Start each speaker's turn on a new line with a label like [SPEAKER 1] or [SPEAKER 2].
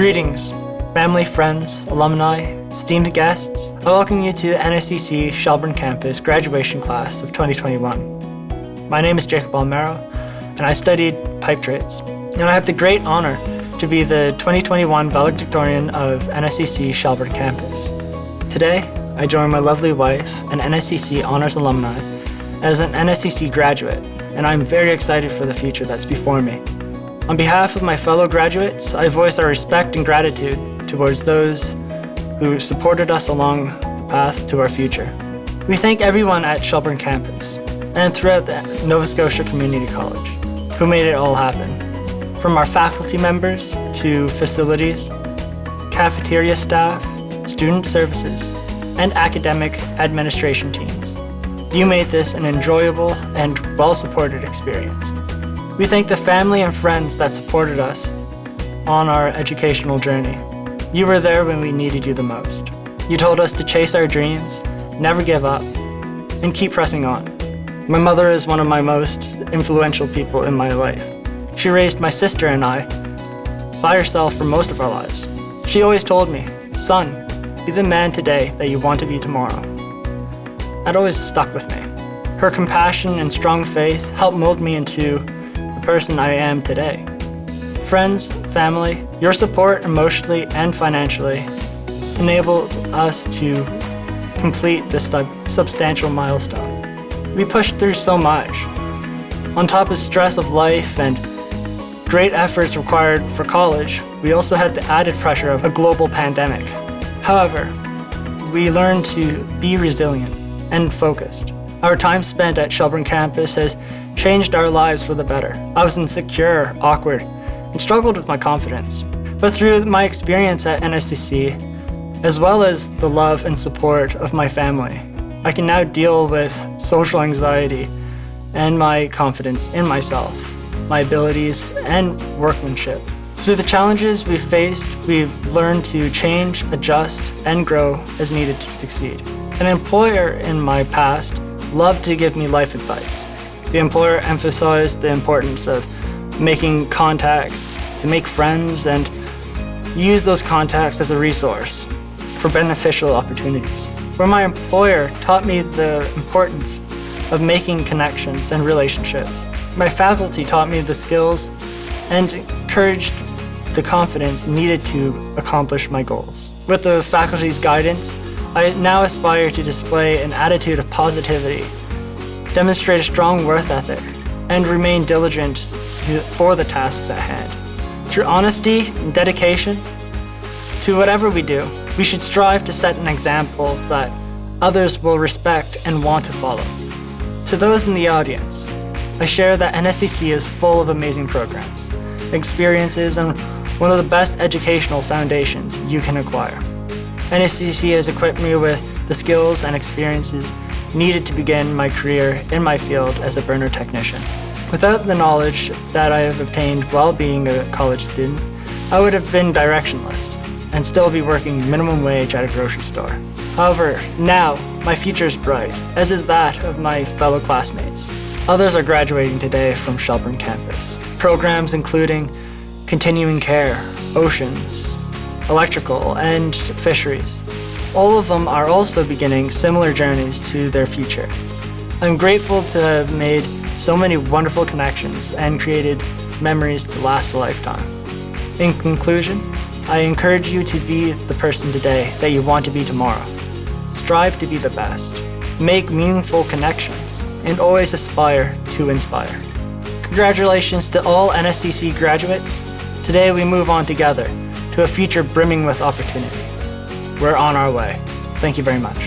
[SPEAKER 1] Greetings, family, friends, alumni, esteemed guests. I welcome you to NSCC Shelburne Campus graduation class of 2021. My name is Jacob Almero, and I studied pipe trades. And I have the great honor to be the 2021 valedictorian of NSCC Shelburne Campus. Today, I join my lovely wife, an NSCC Honors alumni, as an NSCC graduate, and I'm very excited for the future that's before me. On behalf of my fellow graduates, I voice our respect and gratitude towards those who supported us along the path to our future. We thank everyone at Shelburne Campus and throughout the Nova Scotia Community College who made it all happen. From our faculty members to facilities, cafeteria staff, student services, and academic administration teams. You made this an enjoyable and well-supported experience. We thank the family and friends that supported us on our educational journey. You were there when we needed you the most. You told us to chase our dreams, never give up, and keep pressing on. My mother is one of my most influential people in my life. She raised my sister and I by herself for most of our lives. She always told me, "Son, be the man today that you want to be tomorrow." That always stuck with me. Her compassion and strong faith helped mold me into the person I am today. Friends, family, your support emotionally and financially enabled us to complete this substantial milestone. We pushed through so much. On top of stress of life and great efforts required for college, we also had the added pressure of a global pandemic. However, we learned to be resilient and focused. Our time spent at Shelburne Campus has changed our lives for the better. I was insecure, awkward, and struggled with my confidence. But through my experience at NSCC, as well as the love and support of my family, I can now deal with social anxiety and my confidence in myself, my abilities, and workmanship. Through the challenges we've faced, we've learned to change, adjust, and grow as needed to succeed. An employer in my past loved to give me life advice. The employer emphasized the importance of making contacts, to make friends, and use those contacts as a resource for beneficial opportunities. Where my employer taught me the importance of making connections and relationships. My faculty taught me the skills and encouraged the confidence needed to accomplish my goals. With the faculty's guidance, I now aspire to display an attitude of positivity, demonstrate a strong work ethic, and remain diligent for the tasks at hand. Through honesty and dedication to whatever we do, we should strive to set an example that others will respect and want to follow. To those in the audience, I share that NSCC is full of amazing programs, experiences, and one of the best educational foundations you can acquire. NSCC has equipped me with the skills and experiences needed to begin my career in my field as a burner technician. Without the knowledge that I have obtained while being a college student, I would have been directionless and still be working minimum wage at a grocery store. However, now my future is bright, as is that of my fellow classmates. Others are graduating today from Shelburne Campus. Programs including continuing care, oceans, electrical, and fisheries. All of them are also beginning similar journeys to their future. I'm grateful to have made so many wonderful connections and created memories to last a lifetime. In conclusion, I encourage you to be the person today that you want to be tomorrow. Strive to be the best, make meaningful connections, and always aspire to inspire. Congratulations to all NSCC graduates. Today we move on together to a future brimming with opportunity. We're on our way. Thank you very much.